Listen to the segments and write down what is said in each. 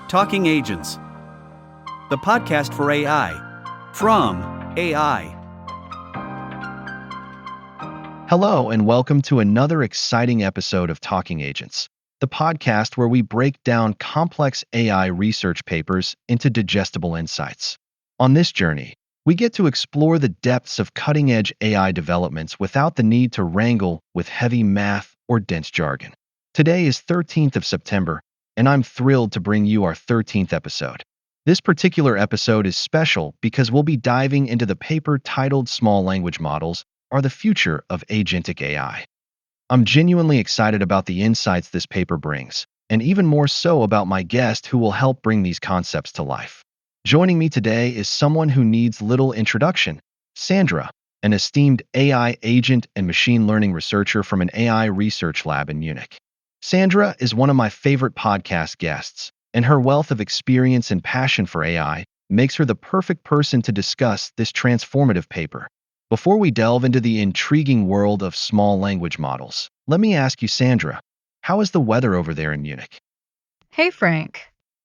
Talking Agents, the podcast for AI, from AI. Hello, and welcome to another exciting episode of Talking Agents, the podcast where we break down complex AI research papers into digestible insights. On this journey, we get to explore the depths of cutting-edge AI developments without the need to wrangle with heavy math or dense jargon. Today is 13th of September, and I'm thrilled to bring you our 13th episode. This particular episode is special because we'll be diving into the paper titled Small Language Models Are the Future of Agentic AI. I'm genuinely excited about the insights this paper brings, and even more so about my guest who will help bring these concepts to life. Joining me today is someone who needs little introduction, Sandra, an esteemed AI agent and machine learning researcher from an AI research lab in Munich. Sandra is one of my favorite podcast guests, and her wealth of experience and passion for AI makes her the perfect person to discuss this transformative paper. Before we delve into the intriguing world of small language models, let me ask you, Sandra, how is the weather over there in Munich? Hey Frank,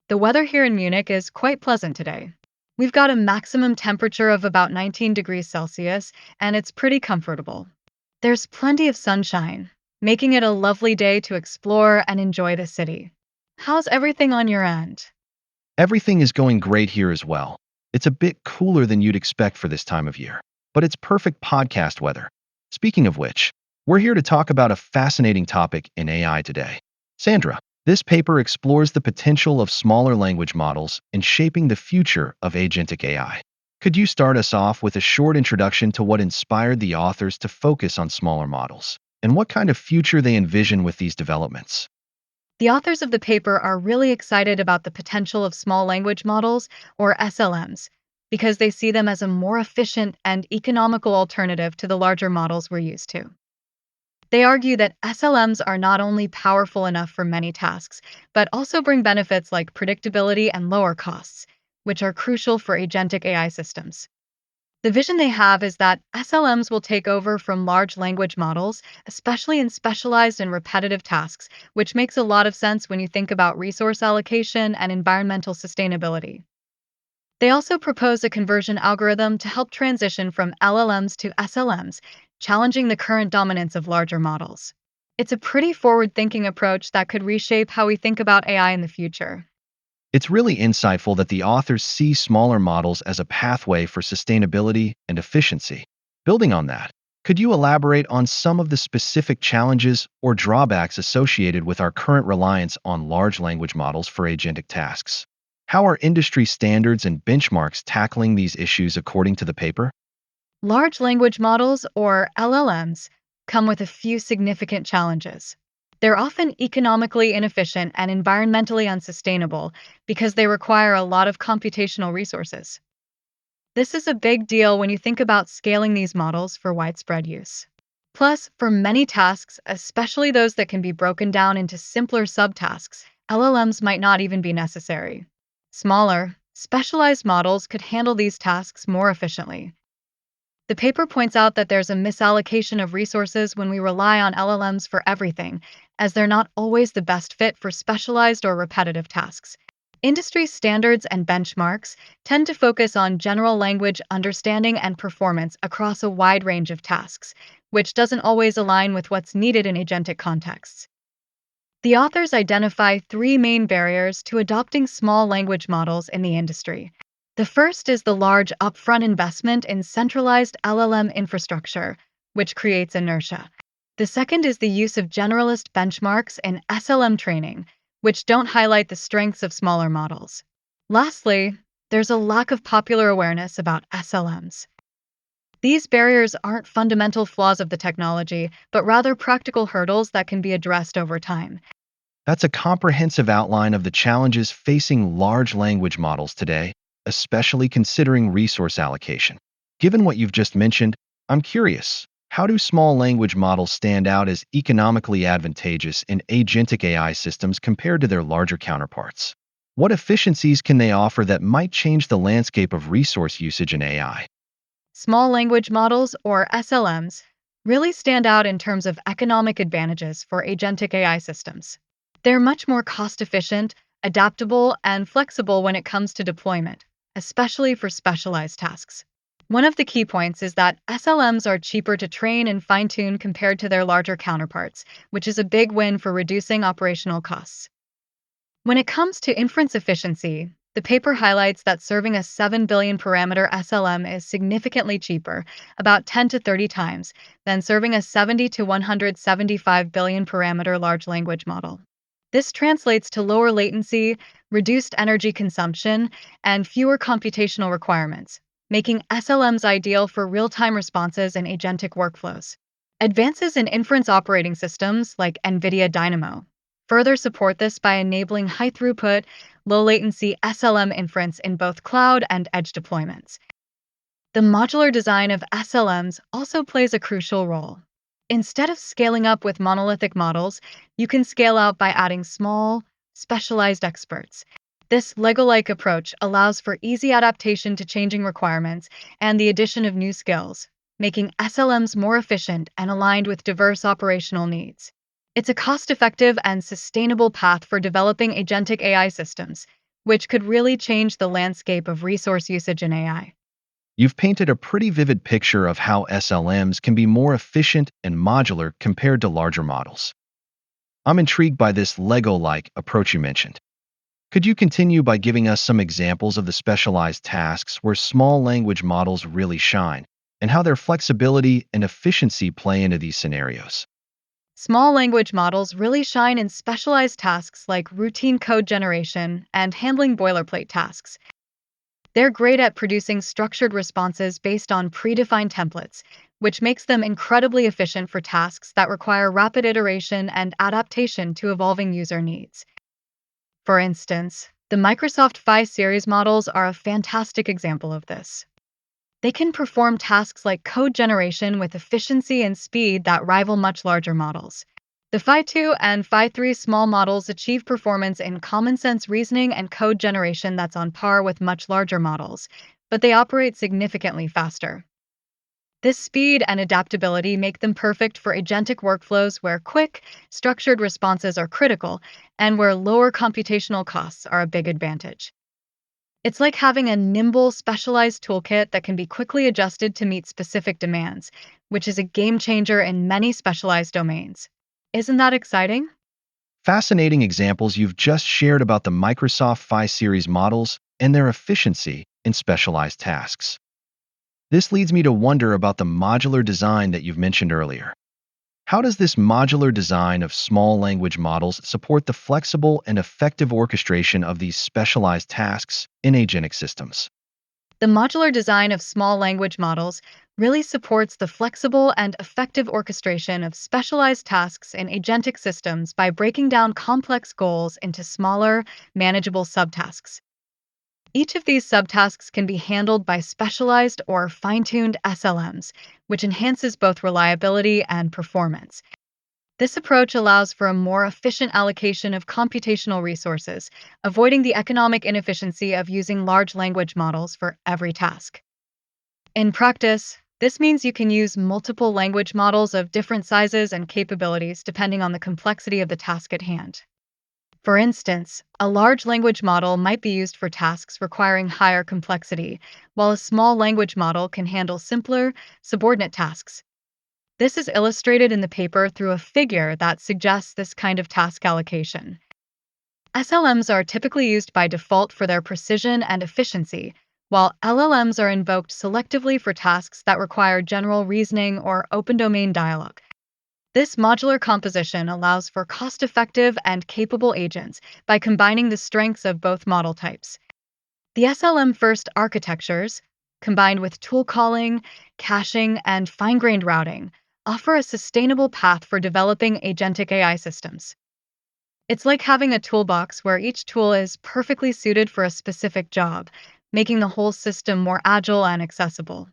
the weather here in Munich is quite pleasant today. We've got a maximum temperature of about 19 degrees Celsius, and it's pretty comfortable. There's plenty of sunshine, making it a lovely day to explore and enjoy the city. How's everything on your end? Everything is going great here as well. It's a bit cooler than you'd expect for this time of year, but it's perfect podcast weather. Speaking of which, we're here to talk about a fascinating topic in AI today. Sandra, this paper explores the potential of smaller language models in shaping the future of agentic AI. Could you start us off with a short introduction to what inspired the authors to focus on smaller models, and what kind of future they envision with these developments? The authors of the paper are really excited about the potential of small language models, or SLMs, because they see them as a more efficient and economical alternative to the larger models we're used to. They argue that SLMs are not only powerful enough for many tasks, but also bring benefits like predictability and lower costs, which are crucial for agentic AI systems. The vision they have is that SLMs will take over from large language models, especially in specialized and repetitive tasks, which makes a lot of sense when you think about resource allocation and environmental sustainability. They also propose a conversion algorithm to help transition from LLMs to SLMs, challenging the current dominance of larger models. It's a pretty forward-thinking approach that could reshape how we think about AI in the future. It's really insightful that the authors see smaller models as a pathway for sustainability and efficiency. Building on that, could you elaborate on some of the specific challenges or drawbacks associated with our current reliance on large language models for agentic tasks? How are industry standards and benchmarks tackling these issues according to the paper? Large language models, or LLMs, come with a few significant challenges. They're often economically inefficient and environmentally unsustainable because they require a lot of computational resources. This is a big deal when you think about scaling these models for widespread use. Plus, for many tasks, especially those that can be broken down into simpler subtasks, LLMs might not even be necessary. Smaller, specialized models could handle these tasks more efficiently. The paper points out that there's a misallocation of resources when we rely on LLMs for everything, as they're not always the best fit for specialized or repetitive tasks. Industry standards and benchmarks tend to focus on general language understanding and performance across a wide range of tasks, which doesn't always align with what's needed in agentic contexts. The authors identify three main barriers to adopting small language models in the industry. The first is the large upfront investment in centralized LLM infrastructure, which creates inertia. The second is the use of generalist benchmarks in SLM training, which don't highlight the strengths of smaller models. Lastly, there's a lack of popular awareness about SLMs. These barriers aren't fundamental flaws of the technology, but rather practical hurdles that can be addressed over time. That's a comprehensive outline of the challenges facing large language models today, especially considering resource allocation. Given what you've just mentioned, I'm curious, how do small language models stand out as economically advantageous in agentic AI systems compared to their larger counterparts? What efficiencies can they offer that might change the landscape of resource usage in AI? Small language models, or SLMs, really stand out in terms of economic advantages for agentic AI systems. They're much more cost-efficient, adaptable, and flexible when it comes to deployment, especially for specialized tasks. One of the key points is that SLMs are cheaper to train and fine-tune compared to their larger counterparts, which is a big win for reducing operational costs. When it comes to inference efficiency, the paper highlights that serving a 7 billion parameter SLM is significantly cheaper, about 10 to 30 times, than serving a 70 to 175 billion parameter large language model. This translates to lower latency, reduced energy consumption, and fewer computational requirements, making SLMs ideal for real-time responses and agentic workflows. Advances in inference operating systems, like NVIDIA Dynamo, further support this by enabling high-throughput, low-latency SLM inference in both cloud and edge deployments. The modular design of SLMs also plays a crucial role. Instead of scaling up with monolithic models, you can scale out by adding small, specialized experts. This Lego-like approach allows for easy adaptation to changing requirements and the addition of new skills, making SLMs more efficient and aligned with diverse operational needs. It's a cost-effective and sustainable path for developing agentic AI systems, which could really change the landscape of resource usage in AI. You've painted a pretty vivid picture of how SLMs can be more efficient and modular compared to larger models. I'm intrigued by this Lego-like approach you mentioned. Could you continue by giving us some examples of the specialized tasks where small language models really shine, and how their flexibility and efficiency play into these scenarios? Small language models really shine in specialized tasks like routine code generation and handling boilerplate tasks. They're great at producing structured responses based on predefined templates, which makes them incredibly efficient for tasks that require rapid iteration and adaptation to evolving user needs. For instance, the Microsoft Phi series models are a fantastic example of this. They can perform tasks like code generation with efficiency and speed that rival much larger models. The Phi 2 and Phi 3 small models achieve performance in common sense reasoning and code generation that's on par with much larger models, but they operate significantly faster. This speed and adaptability make them perfect for agentic workflows where quick, structured responses are critical and where lower computational costs are a big advantage. It's like having a nimble, specialized toolkit that can be quickly adjusted to meet specific demands, which is a game changer in many specialized domains. Isn't that exciting? Fascinating examples you've just shared about the Microsoft Phi series models and their efficiency in specialized tasks. This leads me to wonder about the modular design that you've mentioned earlier. How does this modular design of small language models support the flexible and effective orchestration of these specialized tasks in agentic systems? The modular design of small language models really supports the flexible and effective orchestration of specialized tasks in agentic systems by breaking down complex goals into smaller, manageable subtasks. Each of these subtasks can be handled by specialized or fine-tuned SLMs, which enhances both reliability and performance. This approach allows for a more efficient allocation of computational resources, avoiding the economic inefficiency of using large language models for every task. In practice, this means you can use multiple language models of different sizes and capabilities depending on the complexity of the task at hand. For instance, a large language model might be used for tasks requiring higher complexity, while a small language model can handle simpler, subordinate tasks. This is illustrated in the paper through a figure that suggests this kind of task allocation. SLMs are typically used by default for their precision and efficiency, while LLMs are invoked selectively for tasks that require general reasoning or open domain dialogue. This modular composition allows for cost-effective and capable agents by combining the strengths of both model types. The SLM-first architectures, combined with tool calling, caching, and fine-grained routing, offer a sustainable path for developing agentic AI systems. It's like having a toolbox where each tool is perfectly suited for a specific job, making the whole system more agile and accessible.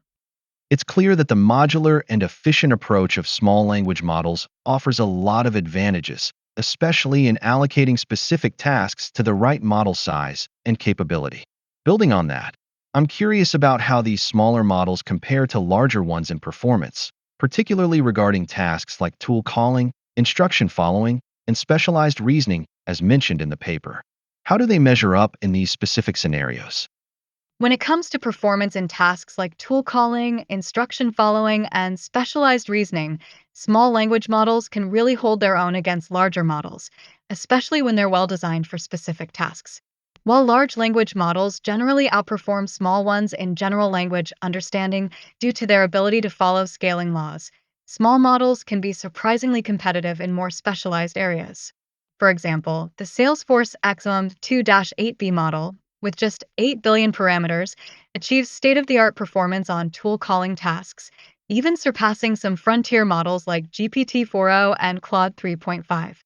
It's clear that the modular and efficient approach of small language models offers a lot of advantages, especially in allocating specific tasks to the right model size and capability. Building on that, I'm curious about how these smaller models compare to larger ones in performance, particularly regarding tasks like tool calling, instruction following, and specialized reasoning, as mentioned in the paper. How do they measure up in these specific scenarios? When it comes to performance in tasks like tool calling, instruction following, and specialized reasoning, small language models can really hold their own against larger models, especially when they're well designed for specific tasks. While large language models generally outperform small ones in general language understanding due to their ability to follow scaling laws, small models can be surprisingly competitive in more specialized areas. For example, the Salesforce Axiom 2-8B model, with just 8 billion parameters, achieves state of the art performance on tool calling tasks, even surpassing some frontier models like GPT 4.0 and Claude 3.5.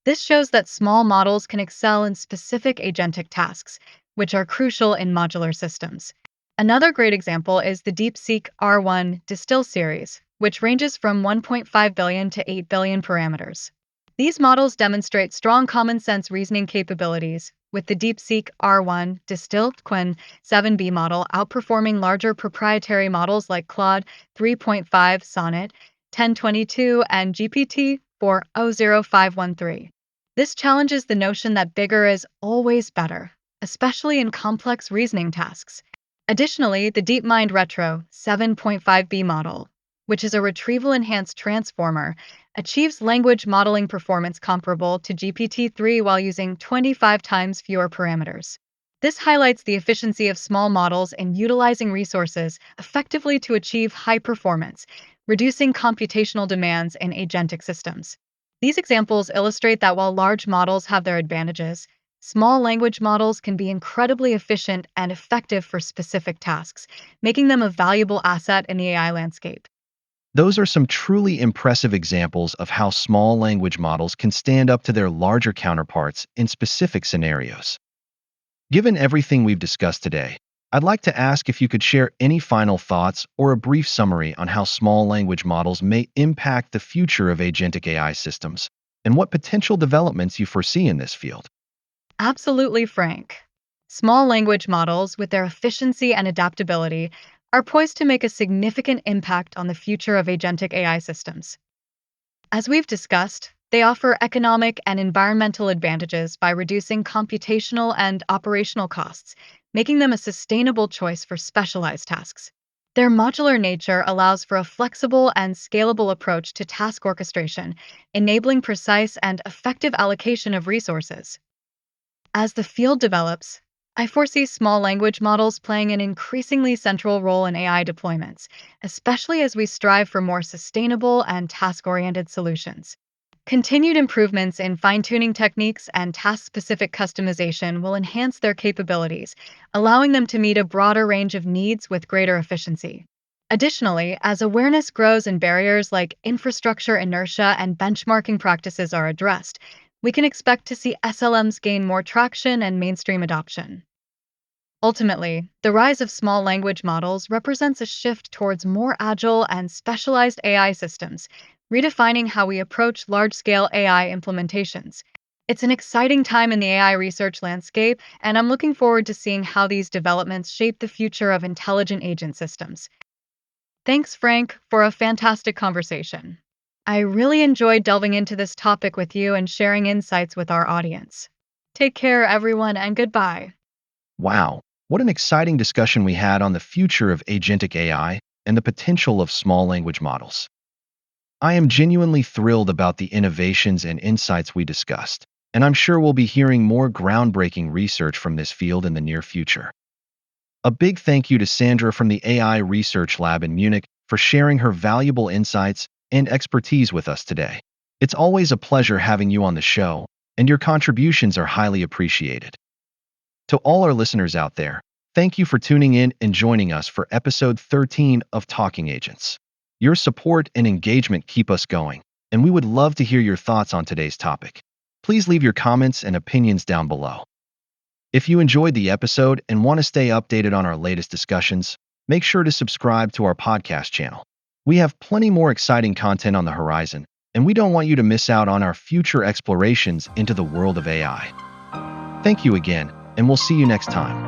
This shows that small models can excel in specific agentic tasks, which are crucial in modular systems. Another great example is the DeepSeek R1 Distill series, which ranges from 1.5 billion to 8 billion parameters. These models demonstrate strong common sense reasoning capabilities, with the DeepSeek R1 Distill Qwen 7B model outperforming larger proprietary models like Claude 3.5, Sonnet 1022, and GPT 4.00513. This challenges the notion that bigger is always better, especially in complex reasoning tasks. Additionally, the DeepMind Retro 7.5B model, which is a retrieval-enhanced transformer, achieves language modeling performance comparable to GPT-3 while using 25 times fewer parameters. This highlights the efficiency of small models in utilizing resources effectively to achieve high performance, reducing computational demands in agentic systems. These examples illustrate that while large models have their advantages, small language models can be incredibly efficient and effective for specific tasks, making them a valuable asset in the AI landscape. Those are some truly impressive examples of how small language models can stand up to their larger counterparts in specific scenarios. Given everything we've discussed today, I'd like to ask if you could share any final thoughts or a brief summary on how small language models may impact the future of agentic AI systems, and what potential developments you foresee in this field. Absolutely, Frank. Small language models, with their efficiency and adaptability, are poised to make a significant impact on the future of agentic AI systems. As we've discussed, they offer economic and environmental advantages by reducing computational and operational costs, making them a sustainable choice for specialized tasks. Their modular nature allows for a flexible and scalable approach to task orchestration, enabling precise and effective allocation of resources. As the field develops, I foresee small language models playing an increasingly central role in AI deployments, especially as we strive for more sustainable and task-oriented solutions. Continued improvements in fine-tuning techniques and task-specific customization will enhance their capabilities, allowing them to meet a broader range of needs with greater efficiency. Additionally, as awareness grows and barriers like infrastructure inertia and benchmarking practices are addressed, we can expect to see SLMs gain more traction and mainstream adoption. Ultimately, the rise of small language models represents a shift towards more agile and specialized AI systems, redefining how we approach large-scale AI implementations. It's an exciting time in the AI research landscape, and I'm looking forward to seeing how these developments shape the future of intelligent agent systems. Thanks, Frank, for a fantastic conversation. I really enjoyed delving into this topic with you and sharing insights with our audience. Take care, everyone, and goodbye. Wow, what an exciting discussion we had on the future of agentic AI and the potential of small language models. I am genuinely thrilled about the innovations and insights we discussed, and I'm sure we'll be hearing more groundbreaking research from this field in the near future. A big thank you to Sandra from the AI Research Lab in Munich for sharing her valuable insights and expertise with us today. It's always a pleasure having you on the show, and your contributions are highly appreciated. To all our listeners out there, thank you for tuning in and joining us for episode 13 of Talking Agents. Your support and engagement keep us going, and we would love to hear your thoughts on today's topic. Please leave your comments and opinions down below. If you enjoyed the episode and want to stay updated on our latest discussions, make sure to subscribe to our podcast channel. We have plenty more exciting content on the horizon, and we don't want you to miss out on our future explorations into the world of AI. Thank you again, and we'll see you next time.